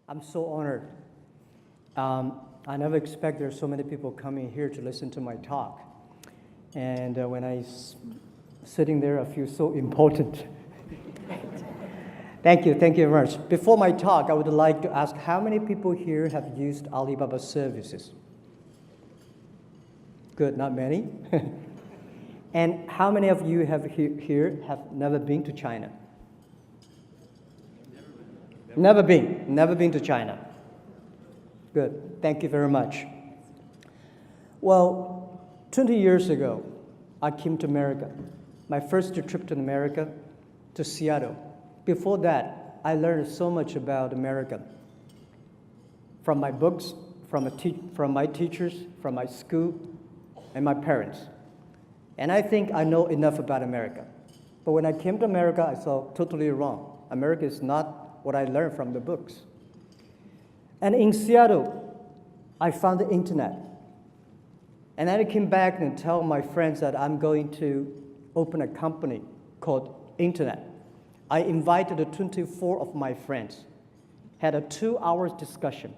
I'm so honored. I never expect there's so many people coming here to listen to my talk. And when I sitting there, I feel so important. Thank you very much. Before my talk, I would like to ask how many people here have used Alibaba services? Good, not many. And how many of you here have never been to China? Never been to China. Good, thank you very much. Well, 20 years ago, I came to America. My first trip to America, to Seattle. Before that, I learned so much about America. From my books, from my teachers, from my school, and my parents. And I think I know enough about America. But when I came to America, I saw totally wrong. America is not what I learned from the books. And in Seattle, I found the internet. And then I came back and told my friends that I'm going to open a company called Internet. I invited 24 of my friends, had a 2-hour discussion.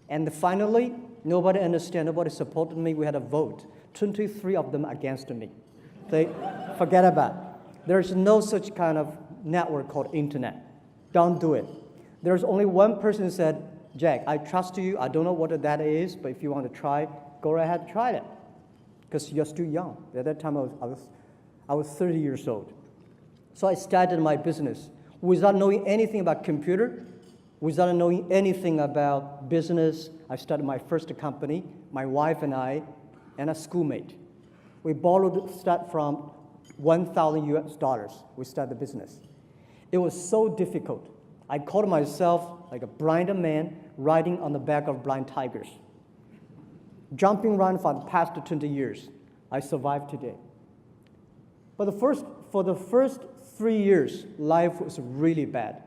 And finally, nobody understood, nobody supported me. We had a vote. 23 of them against me. They forget about it. There's no such kind of network called Internet. Don't do it. There's only one person who said, Jack, I trust you. I don't know what that is, but if you want to try, go ahead, try it. Because you're still young. At that time, I was 30 years old. So I started my business without knowing anything about computer, without knowing anything about business. I started my first company, my wife and I, and a schoolmate. We start from $1,000 US. We started the business. It was so difficult. I called myself like a blind man riding on the back of blind tigers. Jumping around for the past 20 years. I survived today. But for the first 3 years, life was really bad.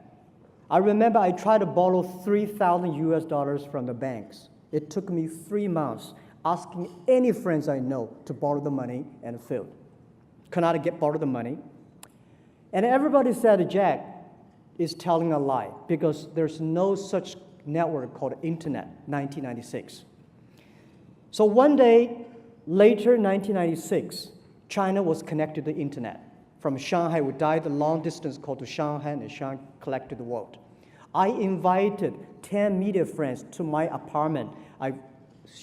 I remember I tried to borrow $3,000 US from the banks. It took me 3 months asking any friends I know to borrow the money and failed. Could not borrow the money. And everybody said Jack is telling a lie because there's no such network called Internet, 1996. So one day, later 1996, China was connected to the Internet. From Shanghai, we died the long distance called to Shanghai, and Shanghai collected the world. I invited 10 media friends to my apartment. I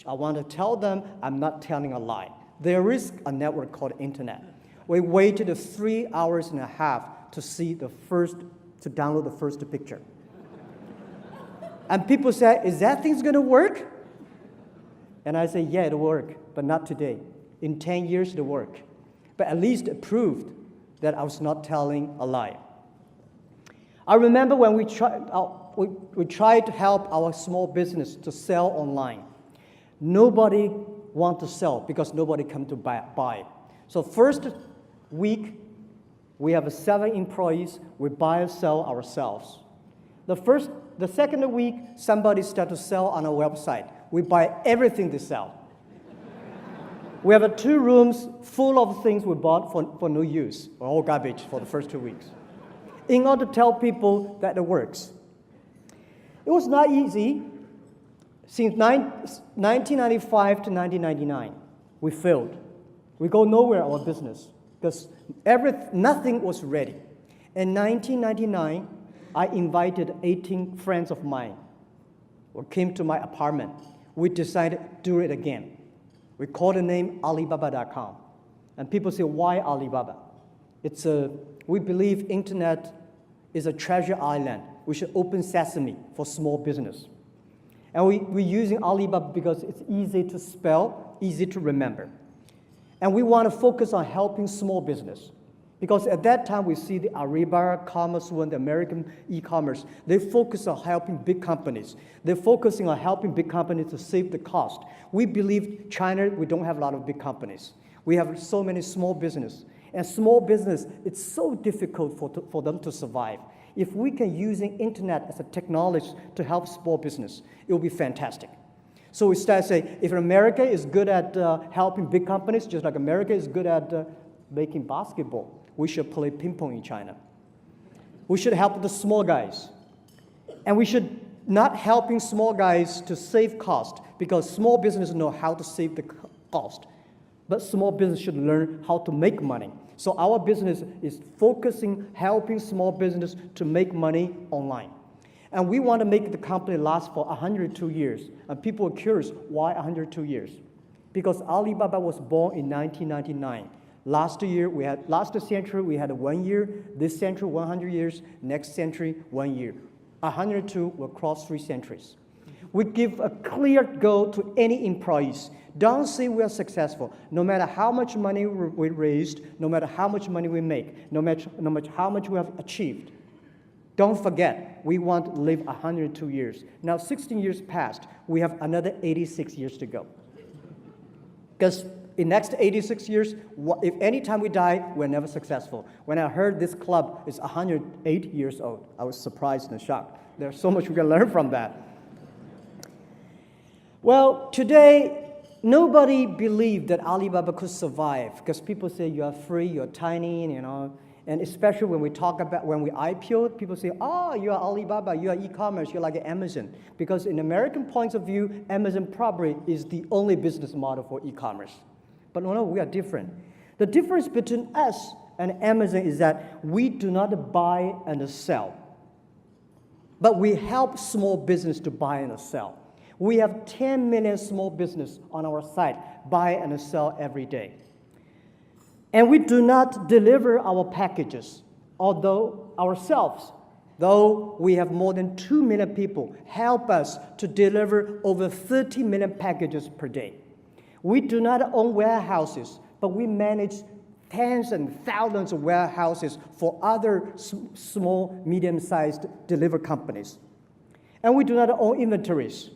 want to tell them I'm not telling a lie. There is a network called Internet. We waited 3 hours and a half to download the first picture. And people said, is that thing going to work? And I said, yeah, it'll work, but not today. In 10 years, it'll work. But at least it proved that I was not telling a lie. I remember when we tried to help our small business to sell online. Nobody wanted to sell because nobody come to buy. So first week, we have 7 employees. We buy and sell ourselves. The second week, somebody started to sell on our website. We buy everything they sell. We have 2 rooms full of things we bought for no use, or all garbage for the first 2 weeks, in order to tell people that it works. It was not easy. Since 1995 to 1999, we failed. We go nowhere in our business because nothing was ready. In 1999, I invited 18 friends of mine who came to my apartment. We decided to do it again. We called the name Alibaba.com. And people say, why Alibaba? We believe Internet is a treasure island. We should open sesame for small business. And we're using Alibaba because it's easy to spell, easy to remember. And we want to focus on helping small business. Because at that time, we see the Alibaba, Commerce One, the American e-commerce, they focus on helping big companies. They're focusing on helping big companies to save the cost. We believe China, we don't have a lot of big companies. We have so many small business. And small business, it's so difficult for them to survive. If we can use Internet as a technology to help small business, it will be fantastic. So we start saying, if America is good at helping big companies, just like America is good at making basketball, we should play ping pong in China. We should help the small guys. And we should not helping small guys to save cost, because small businesses know how to save the cost. But small business should learn how to make money. So our business is focusing, helping small business to make money online. And we want to make the company last for 102 years. And people are curious, why 102 years? Because Alibaba was born in 1999. Last century, we had 1 year. This century, 100 years. Next century, 1 year. 102 will cross 3 centuries. We give a clear goal to any employees. Don't say we are successful. No matter how much money we raised, no matter how much money we make, no matter how much we have achieved, don't forget, we want to live 102 years. Now, 16 years passed. We have another 86 years to go. Because in next 86 years, if any time we die, we're never successful. When I heard this club is 108 years old, I was surprised and shocked. There's so much we can learn from that. Well, today, nobody believed that Alibaba could survive, because people say you are free, you're tiny, and especially when we IPO'd, people say, oh, you are Alibaba, you are e-commerce, you're like Amazon. Because in American points of view, Amazon probably is the only business model for e-commerce. But no, we are different. The difference between us and Amazon is that we do not buy and sell, but we help small business to buy and sell. We have 10 million small business on our site, buy and sell every day. And we do not deliver our packages, though we have more than 2 million people help us to deliver over 30 million packages per day. We do not own warehouses, but we manage tens and thousands of warehouses for other small, medium-sized delivery companies. And we do not own inventories.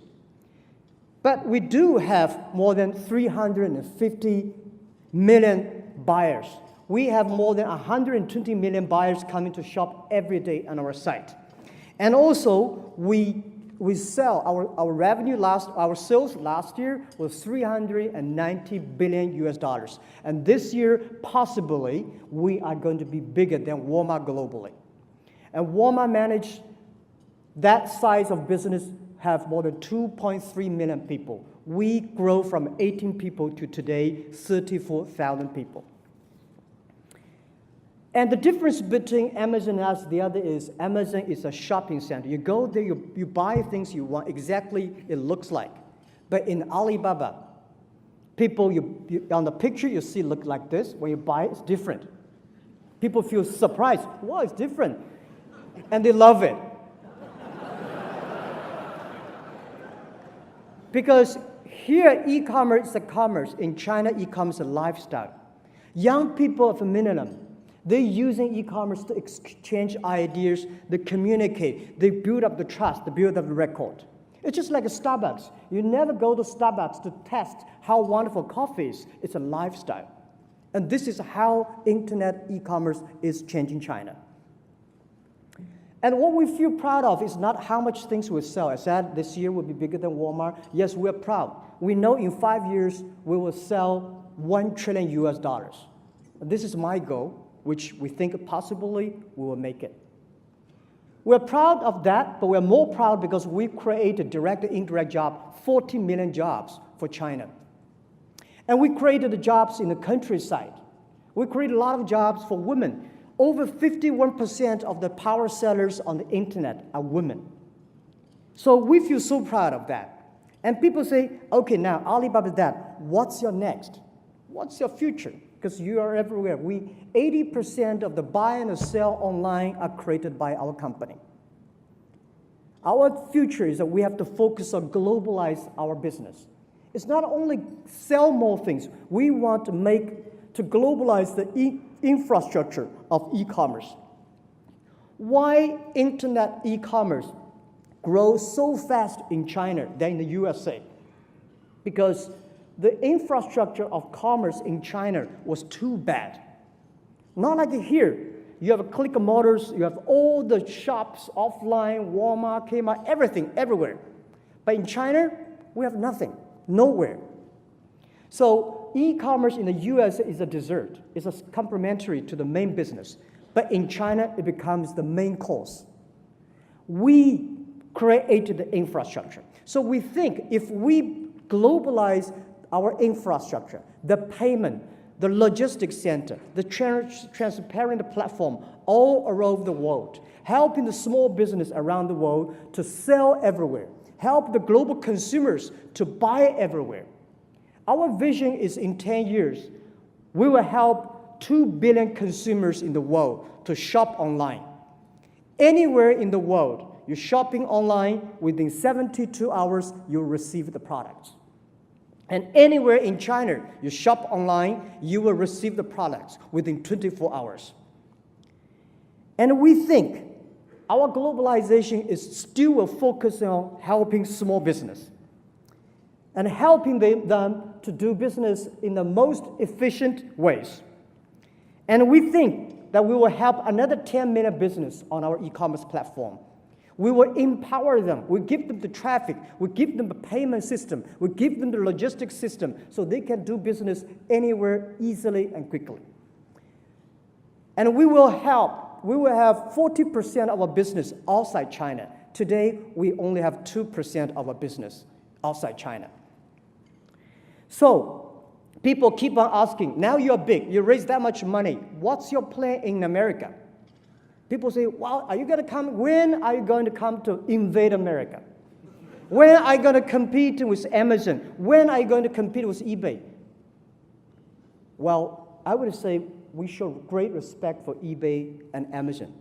But we do have more than 350 million buyers. We have more than 120 million buyers coming to shop every day on our site. And also, we sell, our revenue our sales last year was $390 billion. And this year, possibly, we are going to be bigger than Walmart globally. And Walmart managed that size of business have more than 2.3 million people. We grow from 18 people to today, 34,000 people. And the difference between Amazon and us, the other is Amazon is a shopping center. You go there, you buy things you want exactly it looks like. But in Alibaba, people, on the picture you see look like this. When you buy it, it's different. People feel surprised. Wow, it's different. And they love it. Because here, e-commerce is a commerce. In China, e-commerce is a lifestyle. Young people are familiar. They're using e-commerce to exchange ideas, they communicate, they build up the trust, they build up the record. It's just like a Starbucks. You never go to Starbucks to test how wonderful coffee is. It's a lifestyle. And this is how internet e-commerce is changing China. And what we feel proud of is not how much things we sell. I said this year will be bigger than Walmart. Yes, we're proud. We know in 5 years we will sell $1 trillion. This is my goal, which we think possibly we will make it. We're proud of that, but we're more proud because we created direct and indirect jobs, 40 million jobs for China. And we created the jobs in the countryside. We created a lot of jobs for women. Over 51% of the power sellers on the internet are women. So we feel so proud of that. And people say, okay, now Alibaba is that. What's your next? What's your future? Because you are everywhere. 80% of the buy and sell online are created by our company. Our future is that we have to focus on globalize our business. It's not only sell more things. We want to globalize the infrastructure of e-commerce. Why internet e-commerce grows so fast in China than in the USA? Because the infrastructure of commerce in China was too bad. Not like here. You have Click Motors, you have all the shops offline, Walmart, Kmart, everything, everywhere. But in China, we have nothing, nowhere. So e-commerce in the US is a dessert. It's a complementary to the main business. But in China, it becomes the main course. We create the infrastructure. So we think if we globalize our infrastructure, the payment, the logistics center, the transparent platform all around the world, helping the small business around the world to sell everywhere, help the global consumers to buy everywhere. Our vision is in 10 years, we will help 2 billion consumers in the world to shop online. Anywhere in the world, you're shopping online, within 72 hours, you'll receive the products. And anywhere in China, you shop online, you will receive the products within 24 hours. And we think our globalization is still a focus on helping small business and helping them to do business in the most efficient ways. And we think that we will help another 10 million business on our e-commerce platform. We will empower them. We give them the traffic. We give them the payment system. We give them the logistics system so they can do business anywhere easily and quickly. And we will help. We will have 40% of our business outside China. Today, we only have 2% of our business outside China. So people keep on asking, now you're big, you raise that much money, what's your plan in America? People say, well, are you going to come? When are you going to come to invade America? When are you going to compete with Amazon? When are you going to compete with eBay? Well, I would say we show great respect for eBay and Amazon.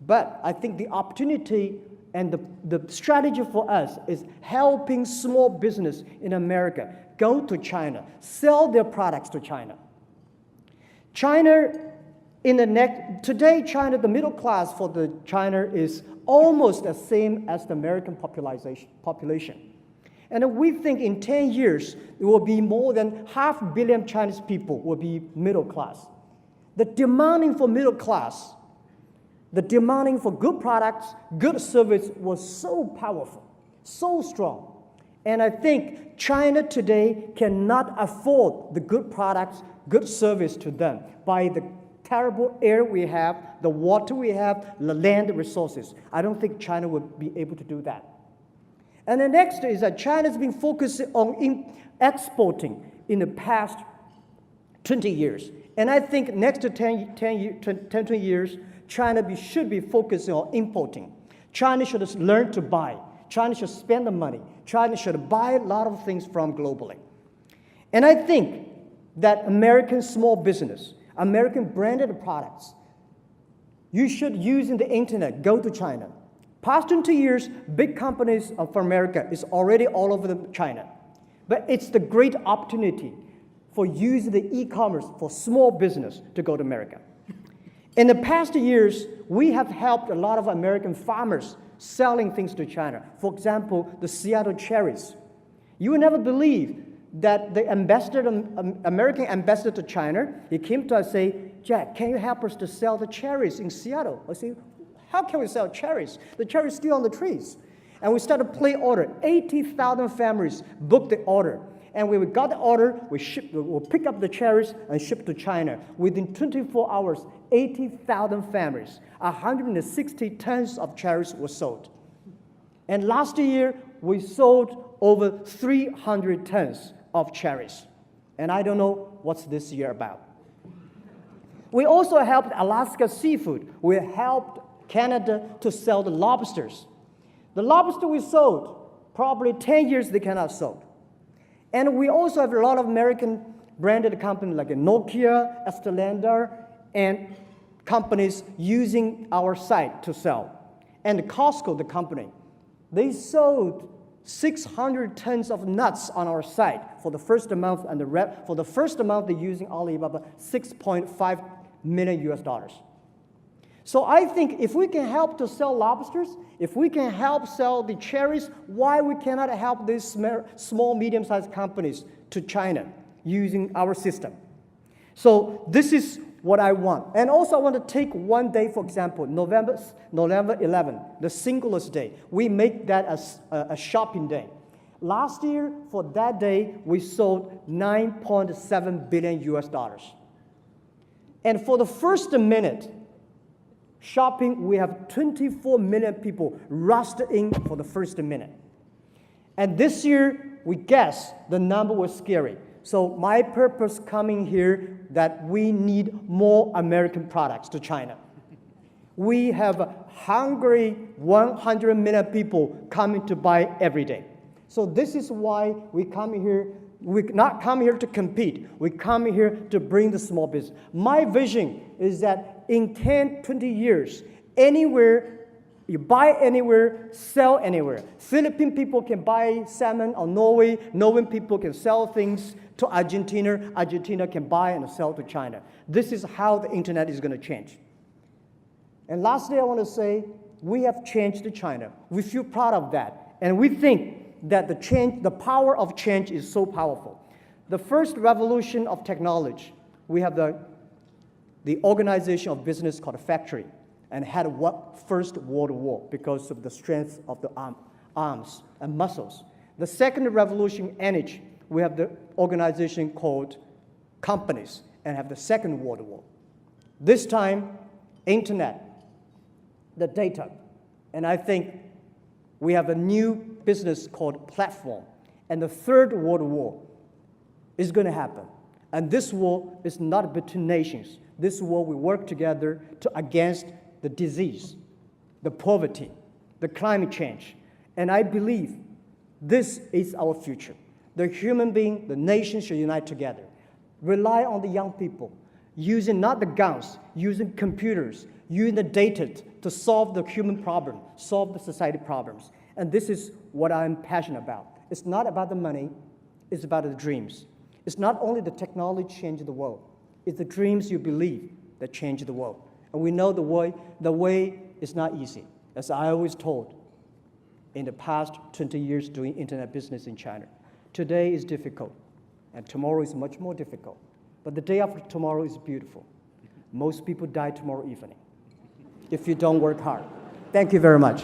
But I think the opportunity and the strategy for us is helping small business in America go to China, sell their products to China. Today, China, the middle class for China is almost the same as the American population. And we think in 10 years, it will be more than 500 million Chinese people will be middle class. The demanding for middle class, the demanding for good products, good service was so powerful, so strong. And I think China today cannot afford the good products, good service to them by the terrible air we have, the water we have, the land resources. I don't think China would be able to do that. And the next is that China's been focusing on exporting in the past 20 years. And I think next to 20 years, China should be focusing on importing. China should learn to buy. China should spend the money. China should buy a lot of things from globally. And I think that American small business, American branded products, you should use in the internet, go to China. Past 20 years, big companies from America is already all over China. But it's the great opportunity for using the e-commerce for small business to go to America. In the past years, we have helped a lot of American farmers selling things to China. For example, the Seattle cherries. You will never believe that the American ambassador to China, he came to us and say, Jack, can you help us to sell the cherries in Seattle? I say, how can we sell cherries? The cherries are still on the trees. And we started to place order. 80,000 families booked the order. And when we got the order, we'll pick up the cherries and ship to China. Within 24 hours, 80,000 families, 160 tons of cherries were sold. And last year, we sold over 300 tons of cherries. And I don't know what's this year about. We also helped Alaska Seafood. We helped Canada to sell the lobsters. The lobster we sold, probably 10 years they cannot sell. And we also have a lot of American branded companies like Nokia, Estelander, and companies using our site to sell. And Costco, the company, they sold 600 tons of nuts on our site for the first month, and for the first month they're using Alibaba, $6.5 million. So I think if we can help to sell lobsters, if we can help sell the cherries, why we cannot help these small, medium-sized companies to China using our system? So this is what I want. And also I want to take one day, for example, November 11, the Singles Day. We make that as a shopping day. Last year, for that day, we sold $9.7 billion. And for the first minute, shopping, we have 24 million people rushed in for the first minute. And this year, we guess the number was scary. So my purpose coming here that we need more American products to China. We have hungry 100 million people coming to buy every day. So this is why we come here. We not come here to compete. We come here to bring the small business. My vision is that in 10, 20 years, anywhere, you buy anywhere, sell anywhere. Philippine people can buy salmon, or Norwegian people can sell things to Argentina. Argentina can buy and sell to China. This is how the internet is going to change. And lastly, I want to say, we have changed to China. We feel proud of that. And we think that the power of change is so powerful. The first revolution of technology, we have the organization of business called a factory, and had First World War because of the strength of the arms and muscles. The second revolution, energy, we have the organization called companies, and have the Second World War. This time, internet, the data, and I think we have a new business called platform. And the Third World War is going to happen. And this war is not between nations. This war we work together against the disease, the poverty, the climate change. And I believe this is our future. The human being, the nation should unite together. Rely on the young people, using not the guns, using computers, using the data to solve the human problem, solve the society problems. And this is what I'm passionate about. It's not about the money, it's about the dreams. It's not only the technology change the world, it's the dreams you believe that change the world. And we know the way is not easy. As I always told, in the past 20 years doing internet business in China, today is difficult, and tomorrow is much more difficult. But the day after tomorrow is beautiful. Most people die tomorrow evening if you don't work hard. Thank you very much.